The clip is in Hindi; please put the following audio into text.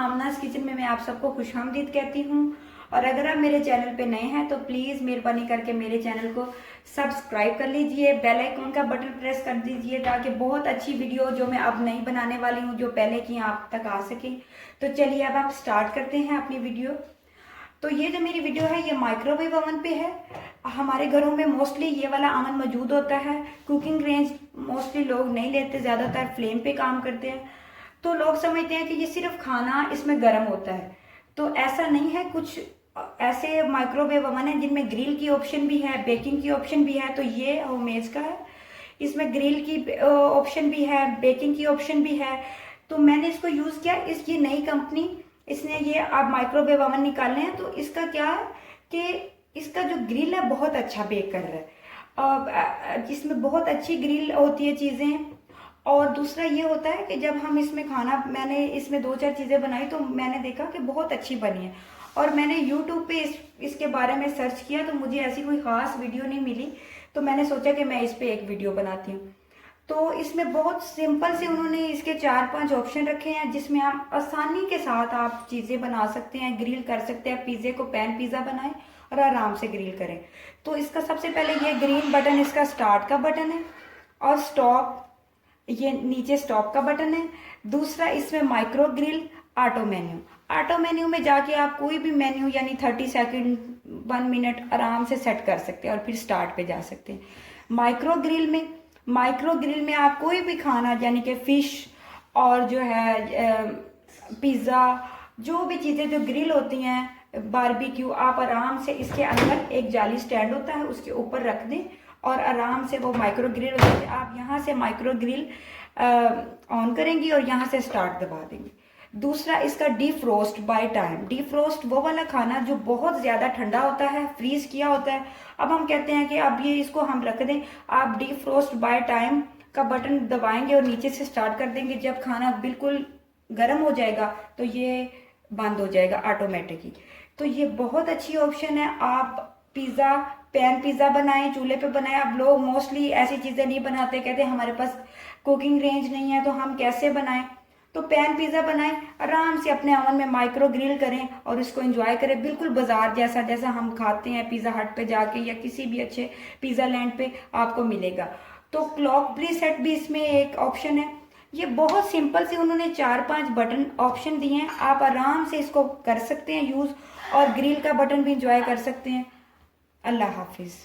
आमनास किचन में मैं आप सबको खुशामदीद कहती हूँ। और अगर आप मेरे चैनल पे नए हैं तो प्लीज़ मेहरबानी करके मेरे चैनल को सब्सक्राइब कर लीजिए, बेल आइकन का बटन प्रेस कर दीजिए ताकि बहुत अच्छी वीडियो जो मैं अब नहीं बनाने वाली हूँ, जो पहले की आप तक आ सके। तो चलिए अब आप स्टार्ट करते हैं अपनी वीडियो। तो ये जो मेरी वीडियो है ये माइक्रोवेव ओवन पे है। हमारे घरों में मोस्टली ये वाला ओवन मौजूद होता है। कुकिंग रेंज मोस्टली लोग नहीं लेते, ज़्यादातर फ्लेम पे काम करते हैं। तो लोग समझते हैं कि ये सिर्फ खाना इसमें गर्म होता है, तो ऐसा नहीं है। कुछ ऐसे माइक्रोवेव ओवन है जिनमें ग्रिल की ऑप्शन भी है, बेकिंग की ऑप्शन भी है। तो ये होमेज का है, इसमें ग्रिल की ऑप्शन भी है, बेकिंग की ऑप्शन भी है। तो मैंने इसको यूज़ किया। ये नई कंपनी इसने ये आप माइक्रोवेव ओवन निकाले हैं, तो इसका क्या है कि इसका जो ग्रिल है बहुत अच्छा बेक कर रहा है। इसमें बहुत अच्छी ग्रिल होती है चीज़ें। और दूसरा ये होता है कि जब हम इसमें खाना, मैंने इसमें 2-4 चीज़ें बनाई तो मैंने देखा कि बहुत अच्छी बनी है। और मैंने यूट्यूब पे इसके बारे में सर्च किया तो मुझे ऐसी कोई ख़ास वीडियो नहीं मिली। तो मैंने सोचा कि मैं इस पर एक वीडियो बनाती हूँ। तो इसमें बहुत सिंपल से उन्होंने इसके 4-5 ऑप्शन रखे हैं जिसमें आप आसानी के साथ आप चीज़ें बना सकते हैं, ग्रिल कर सकते हैं। पिज़्ज़े को पैन पिज़्ज़ा बनाएं और आराम से ग्रिल करें। तो इसका सबसे पहले ये ग्रीन बटन इसका स्टार्ट का बटन है, और स्टॉप ये नीचे स्टॉप का बटन है। दूसरा इसमें micro grill auto menu. Auto menu में जाके आप कोई भी मेन्यू यानी 30 सेकंड 1 मिनट आराम से सेट कर सकते हैं और फिर स्टार्ट पे जा सकते हैं। माइक्रो ग्रिल में आप कोई भी खाना यानी कि फिश और जो है पिज़्ज़ा, जो भी चीज़ें जो ग्रिल होती हैं, बारबेक्यू, आप आराम से इसके अंदर एक जाली स्टैंड होता है उसके ऊपर रख दें और आराम से वो माइक्रो ग्रिल होती है। आप यहाँ से माइक्रो ग्रिल ऑन करेंगी और यहाँ से स्टार्ट दबा देंगे। दूसरा इसका डीफ्रोस्ट बाय टाइम। डीफ्रोस्ट वो वाला खाना जो बहुत ज़्यादा ठंडा होता है, फ्रीज किया होता है, अब हम कहते हैं कि अब ये इसको हम रख दें। आप डीफ्रोस्ट बाय टाइम का बटन दबाएंगे और नीचे से स्टार्ट कर देंगे। जब खाना बिल्कुल गर्म हो जाएगा तो ये बंद हो जाएगा ऑटोमेटिकली। तो ये बहुत अच्छी ऑप्शन है। आप पिज़्ज़ा, पैन पिज़्ज़ा बनाएं, चूल्हे पे बनाएं। अब लोग मोस्टली ऐसी चीज़ें नहीं बनाते, कहते हैं हमारे पास कुकिंग रेंज नहीं है तो हम कैसे बनाएं। तो पैन पिज़्ज़ा बनाएं, आराम से अपने ओवन में माइक्रो ग्रिल करें और इसको एंजॉय करें, बिल्कुल बाजार जैसा जैसा हम खाते हैं पिज़्ज़ा हट पे जाके या किसी भी अच्छे पिज़्ज़ा लैंड पे आपको मिलेगा। तो क्लॉक प्रीसेट भी इसमें एक ऑप्शन है। ये बहुत सिंपल से उन्होंने 4-5 बटन ऑप्शन दिए हैं। आप आराम से इसको कर सकते हैं यूज़ और ग्रिल का बटन भी इंजॉय कर सकते हैं। अल्लाह हाफिज़।